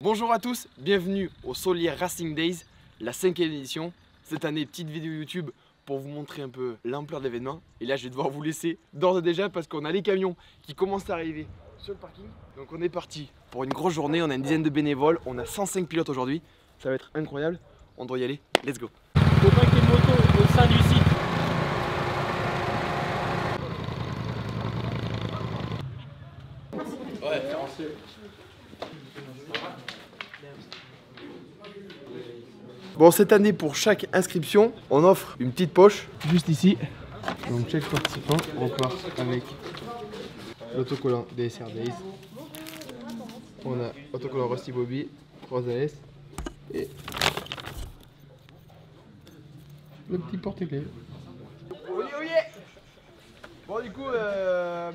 Bonjour à tous, bienvenue au Solier Racing Days, la 5e édition. Cette année, petite vidéo YouTube pour vous montrer un peu l'ampleur de l'événement. Et là, je vais devoir vous laisser d'ores et déjà parce qu'on a les camions qui commencent à arriver sur le parking. Donc on est parti pour une grosse journée, on a une dizaine de bénévoles, on a 105 pilotes aujourd'hui. Ça va être incroyable, on doit y aller, let's go. Faut pas qu'il y ait de moto au sein du site. Ouais. Bon, cette année, pour chaque inscription, on offre une petite poche juste ici. Donc chaque participant repart avec l'autocollant DSR Days. On a autocollant Rusty Bobby, 3AS et le petit porte-clés. Bon, du coup,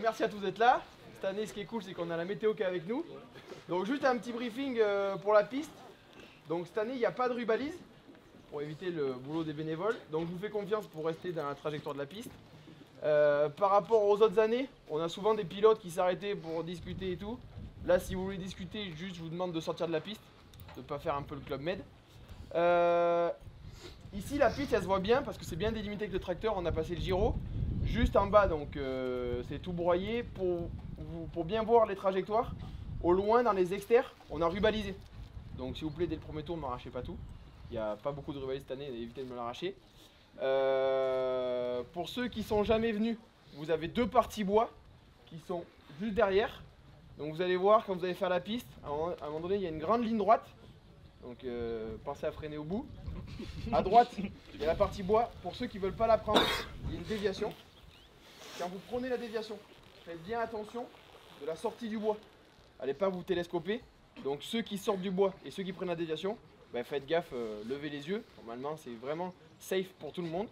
merci à tous d'être là. Cette année, ce qui est cool, c'est qu'on a la météo qui est avec nous. Donc juste un petit briefing pour la piste. Donc cette année, il n'y a pas de rubalise pour éviter le boulot des bénévoles. Donc je vous fais confiance pour rester dans la trajectoire de la piste. Par rapport aux autres années, on a souvent des pilotes qui s'arrêtaient pour discuter et tout. Là, si vous voulez discuter, juste je vous demande de sortir de la piste, de ne pas faire un peu le club med. Ici, la piste, elle se voit bien parce que c'est bien délimité avec le tracteur. On a passé le gyro. Juste en bas, donc c'est tout broyé pour bien voir les trajectoires. Au loin, dans les extérieurs, on a rubalisé. Donc s'il vous plaît, dès le premier tour, ne m'arrachez pas tout. Il n'y a pas beaucoup de rubalise cette année, évitez de me l'arracher. Pour ceux qui sont jamais venus, vous avez deux parties bois qui sont juste derrière. Donc vous allez voir, quand vous allez faire la piste, à un moment donné, il y a une grande ligne droite. Donc pensez à freiner au bout. À droite, il y a la partie bois. Pour ceux qui ne veulent pas la prendre, il y a une déviation. Quand vous prenez la déviation, faites bien attention de la sortie du bois. Allez pas vous télescoper. Donc ceux qui sortent du bois et ceux qui prennent la déviation, bah, faites gaffe, levez les yeux. Normalement, c'est vraiment safe pour tout le monde.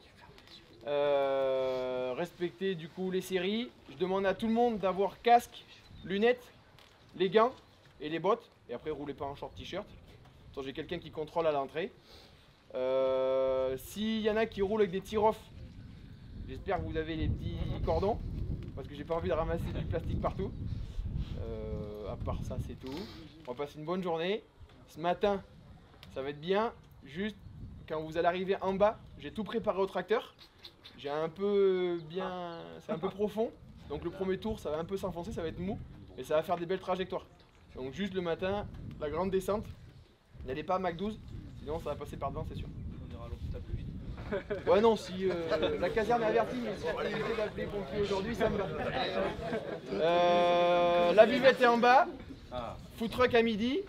Respectez du coup les séries. Je demande à tout le monde d'avoir casque, lunettes, les gants et les bottes. Et après, roulez pas en short t-shirt. J'ai quelqu'un qui contrôle à l'entrée. S'il y en a qui roulent avec des tir-off, j'espère que vous avez les petits cordons, parce que j'ai pas envie de ramasser du plastique partout. À part ça, c'est tout. On va passer une bonne journée. Ce matin, ça va être bien. Juste quand vous allez arriver en bas, j'ai tout préparé au tracteur. J'ai un peu bien, c'est un peu profond. Donc le premier tour, ça va un peu s'enfoncer, ça va être mou, et ça va faire des belles trajectoires. Donc juste le matin, la grande descente. N'allez pas à Mac 12, sinon ça va passer par devant, c'est sûr. On ira l'hôpital plus vite. Ouais, non, si la caserne est avertie, mais si vous évitez d'appeler les pompiers aujourd'hui, ça me va. La buvette est en bas, food truck à midi,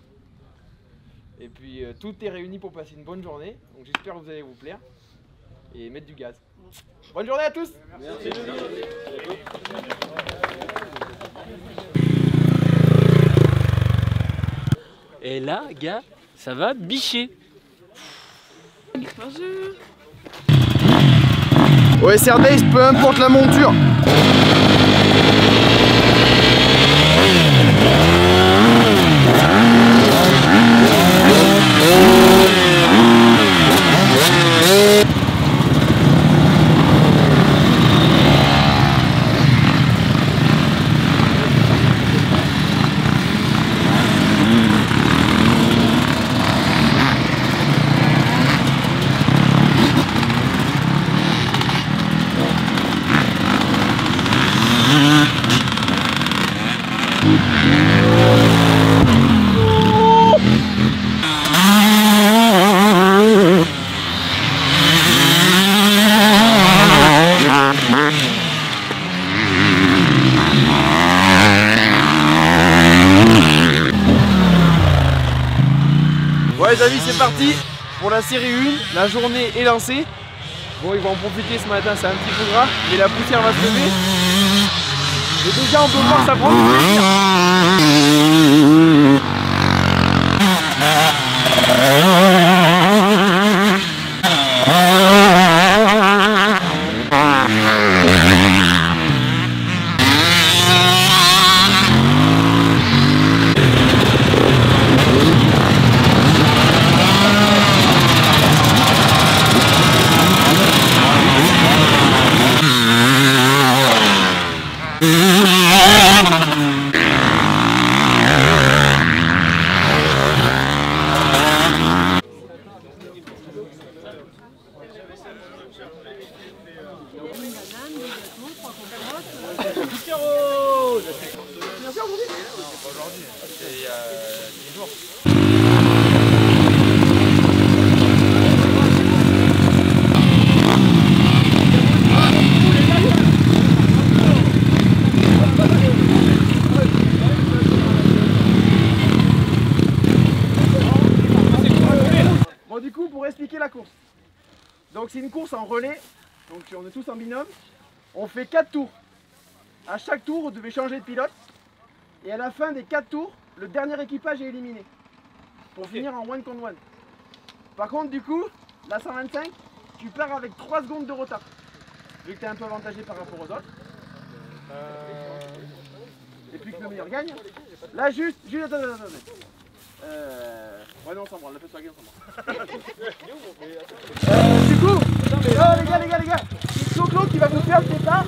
et puis tout est réuni pour passer une bonne journée. Donc j'espère que vous allez vous plaire et mettre du gaz. Bonne journée à tous. Merci. Et là, gars, ça va bicher. Bonjour. Ouais, Days, peu importe la monture. Ouais les amis, c'est parti pour la série 1, la journée est lancée. Bon, ils vont en profiter ce matin, c'est un petit peu gras, mais la poussière va se lever. Et déjà on peut voir ça prend du plaisir. expliquer la course. Donc c'est une course en relais, donc on est tous en binôme. On fait 4 tours. À chaque tour, vous devez changer de pilote. Et à la fin des 4 tours, le dernier équipage est éliminé. Pour finir en one contre one. Par contre, du coup, la 125, tu pars avec 3 secondes de retard. Vu que tu es un peu avantagé par rapport aux autres. Et puis que le meilleur gagne. Là, juste, attends. Ouais, non, on s'en branle, la piste on s'en branle. Du coup, les gars, c'est Claude qui va vous faire le départ.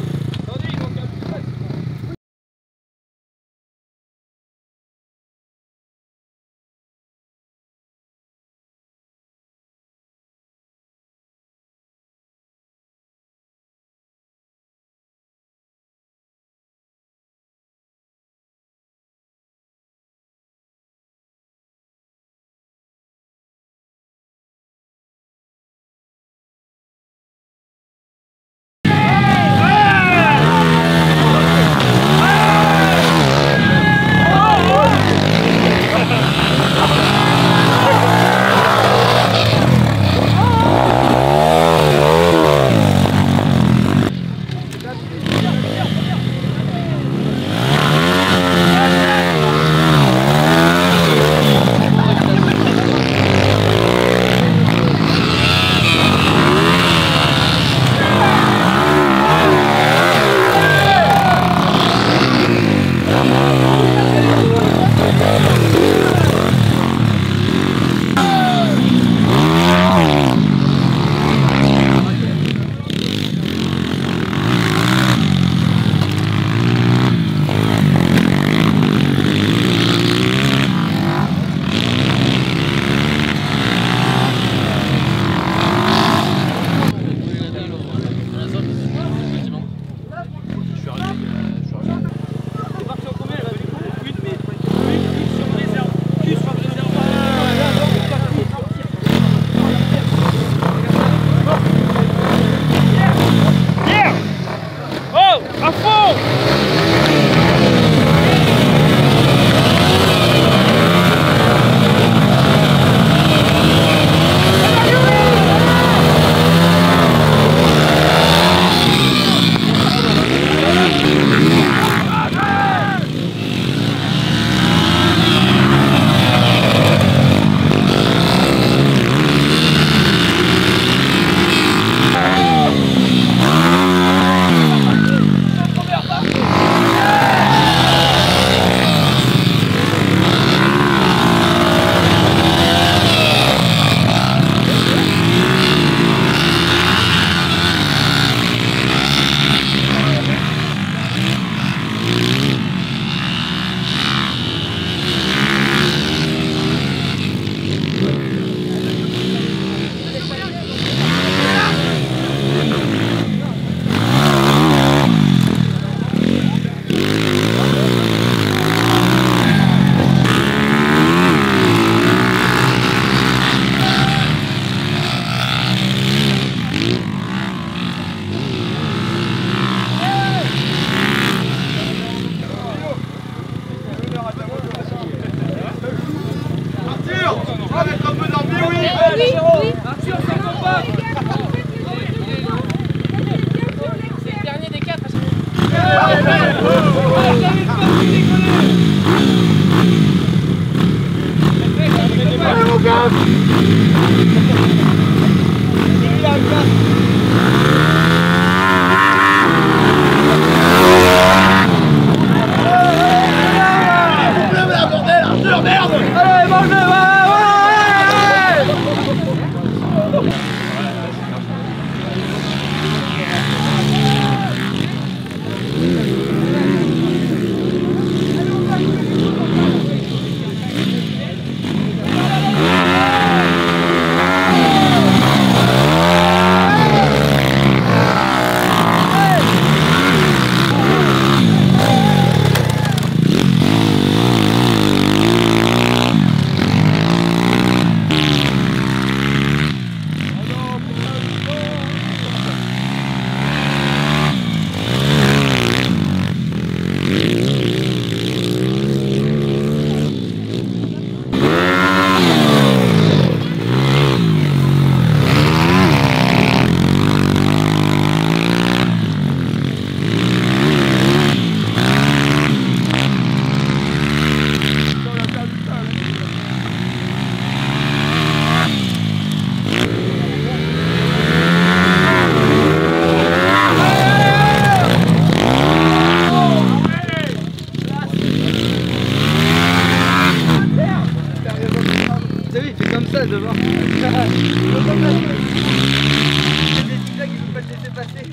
T'as vu, il fait comme ça devant. Il y a des petits gars qui ne peuvent pas te laisser passer.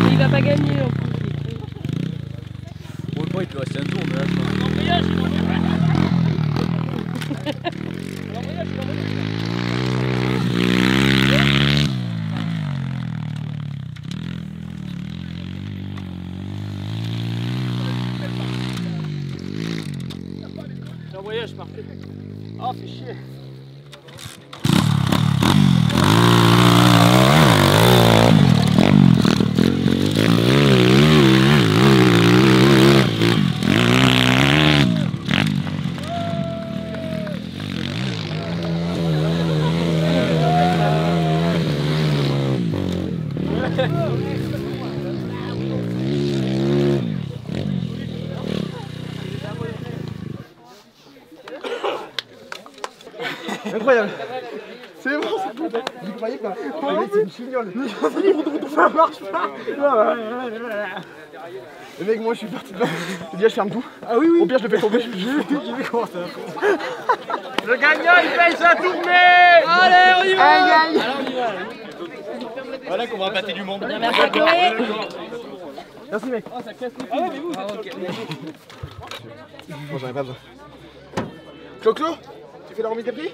Il va pas gagner en plus. Bon, le point, il peut rester un tour, mais là, C'est un voyage parfait. Oh, c'est chier. Incroyable. C'est bon, c'est bon. Vous croyez pas? C'est une chignole. On fait marche pas. Le mec, moi je suis parti de là. Je dis, je ferme tout. Ah oui, oui. Au pire, je le fais tomber. Je vais comment ça. Le gagnant, il paye sa tournée. Allez, on y va. Aïe, aïe. Voilà qu'on va battre du monde. Merci, mec. Ah, ça casse les pieds. Ah, mais vous, Bon, j'en ai pas besoin. Clo-Clo, tu fais la remise des prix?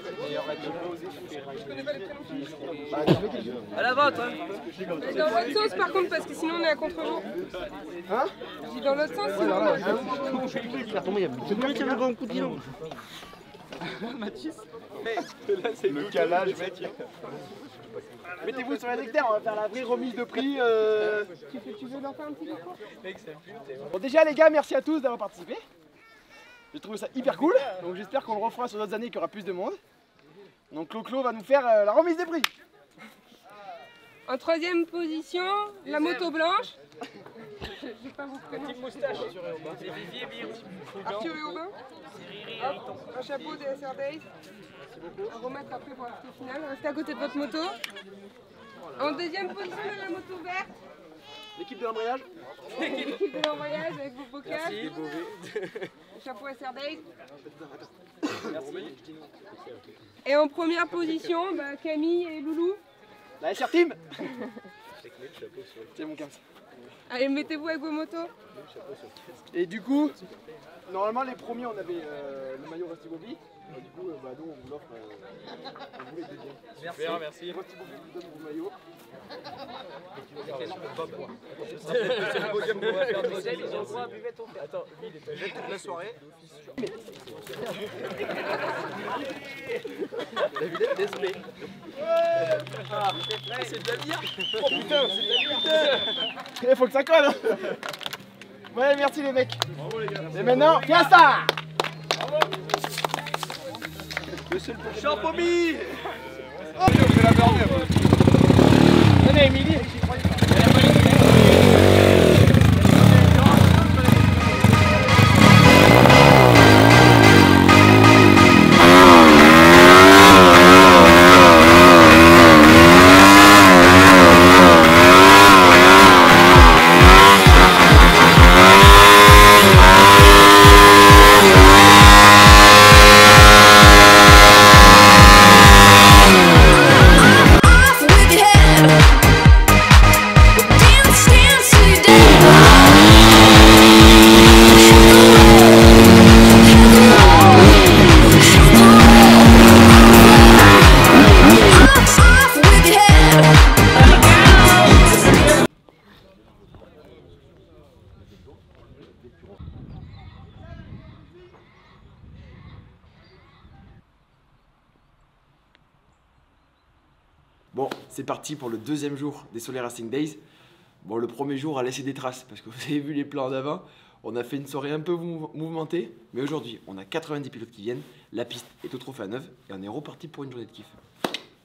À la vente, hein. Dans l'autre sens par contre, parce que sinon on est à contre-jour. Hein? Je dis dans l'autre sens, sinon on est à contre-jour. C'est lui qui avait un coup de guidon. Mathis. Le calage, mec. Mettez-vous sur les hectares, on va faire la vraie remise de prix. Tu veux leur faire un petit concours? Bon, déjà les gars, merci à tous d'avoir participé. J'ai trouvé ça hyper cool, donc j'espère qu'on le refera sur d'autres années qu'il y aura plus de monde. Donc Clo-Clo va nous faire la remise des prix. En troisième position, la moto blanche. Je vais pas vous prénom. Arthur et Aubin. Hop, un chapeau des SR Days. À remettre après pour la photo finale. Restez à côté de votre moto. En deuxième position, la moto verte. L'équipe de l'embrayage. L'équipe de l'envoyage avec vos bocals. Le chapeau SR Days. Et en première position, bah, Camille et Loulou. La SR Team. C'est mon cam. Allez, mettez-vous avec vos motos. Et du coup, normalement les premiers on avait le maillot Rusty Bobby. Du coup, bah, nous on vous l'offre. On vous les deuxièmes. Merci. Rusty Bobby vous donne vos maillots. C'est le podium qu'on va faire. Ils ont droit à buvette au fait. Attends, lui il est pas toute la soirée. La vidette d'esprit. C'est de la bière. Oh putain, c'est de la bière. Il faut que ça colle. Ouais, merci les mecs. Bravo les gars. Et maintenant, fiesta. Champomy. Oh, je fais la dernière. Venez, Émilie. Bon, c'est parti pour le deuxième jour des Soleil Racing Days. Bon, le premier jour a laissé des traces parce que vous avez vu les plans d'avant. On a fait une soirée un peu mouvementée, mais aujourd'hui, on a 90 pilotes qui viennent. La piste est au trophée à 9 et on est reparti pour une journée de kiff.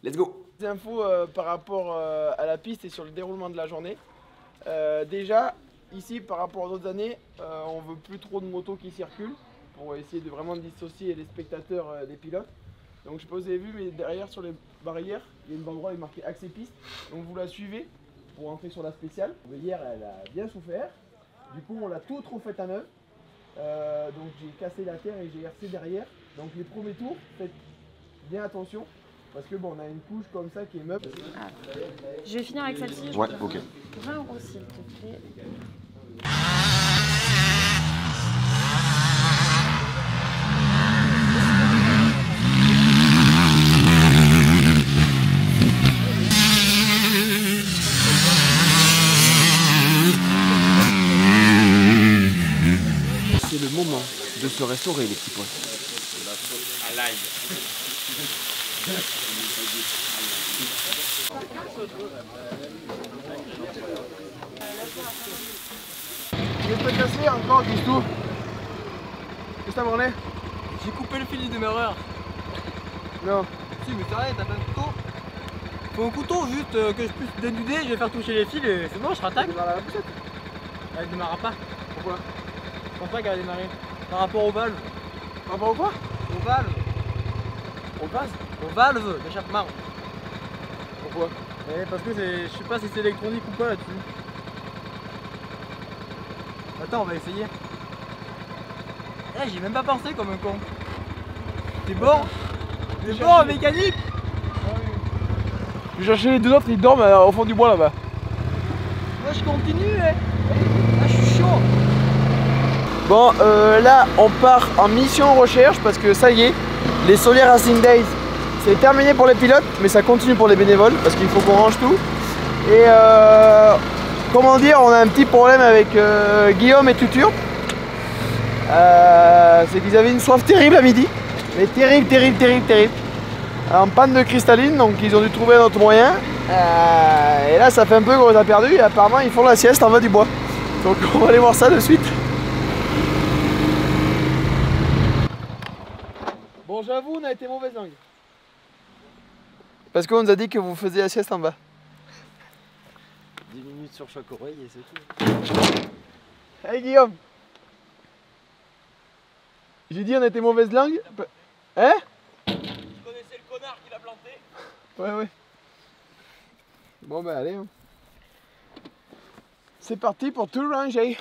Let's go! Des infos par rapport à la piste et sur le déroulement de la journée. Déjà, ici, par rapport aux autres années, on veut plus trop de motos qui circulent pour essayer de vraiment dissocier les spectateurs des pilotes. Donc je sais pas si vous avez vu, mais derrière sur les barrières, il y a une banderole avec marqué accès piste. Donc vous la suivez pour entrer sur la spéciale. Hier, elle a bien souffert. Du coup, on l'a tout refait à neuf. Donc j'ai cassé la terre et j'ai RC derrière. Donc les premiers tours, faites bien attention. Parce que bon, on a une couche comme ça qui est meuble. Ah. Je vais finir avec celle-ci. Ouais, ok. 20 € s'il te plaît. C'est le moment de se restaurer les petits potes. À l'ail. Tu veux te casser encore, Christou? Qu'est-ce que t'as branlé? J'ai coupé le fil du démarreur. Non. Si, mais sérieux, t'as pas un couteau? Faut un couteau juste que je puisse dénuder, je vais faire toucher les fils et c'est bon, je rattaque. Démarre à la poussette. Elle démarrera pas. Pourquoi? Je pense pas qu'elle va démarrer. Par rapport au valve. Par rapport au quoi? Au valve. Au gaz? Au valve d'échappement. Pourquoi? Parce que je sais pas si c'est électronique ou pas là-dessus. Attends, on va essayer. Eh, j'y ai même pas pensé comme un con. T'es bon? T'es bon en mécanique? Je vais chercher les deux autres, ils dorment au fond du bois là-bas. Moi je continue, hein. Là je suis chaud. Bon, là on part en mission recherche parce que ça y est, les Soleil Racing Days, c'est terminé pour les pilotes, mais ça continue pour les bénévoles parce qu'il faut qu'on range tout. Et comment dire, on a un petit problème avec Guillaume et Tutur. C'est qu'ils avaient une soif terrible à midi, mais terrible. En panne de cristalline, donc ils ont dû trouver un autre moyen. Et là ça fait un peu qu'on les a perdus et apparemment ils font la sieste en bas du bois. Donc on va aller voir ça de suite. Bon, j'avoue, on a été mauvaise langue. Parce qu'on nous a dit que vous faisiez la sieste en bas. 10 minutes sur chaque oreille et c'est tout. Hey Guillaume. J'ai dit on a été mauvaise langue. Hein? Tu connaissais le connard qui l'a planté? Ouais. Bon bah allez. C'est parti pour tout ranger.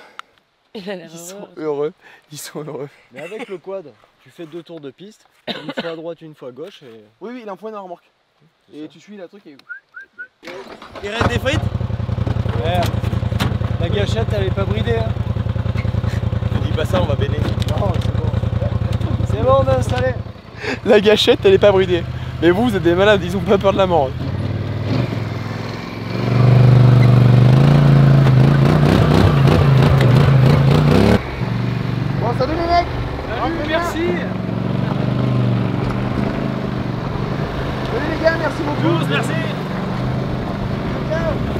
Il a l'air Heureux. Ils sont heureux. Mais avec le quad, tu fais 2 tours de piste, une fois à droite, une fois à gauche et... Oui, il en faut une remorque. Et tu suis la truc et... Il reste des frites? Ouais. La gâchette elle est pas bridée hein. Ne dis pas ça, on va béner. Non, c'est bon. C'est bon, on a installé. La gâchette, elle est pas bridée. Mais vous êtes des malades, ils ont pas peur de la mort. Bon, salut les mecs. Salut, merci. Salut les gars, merci beaucoup. Merci. Ciao.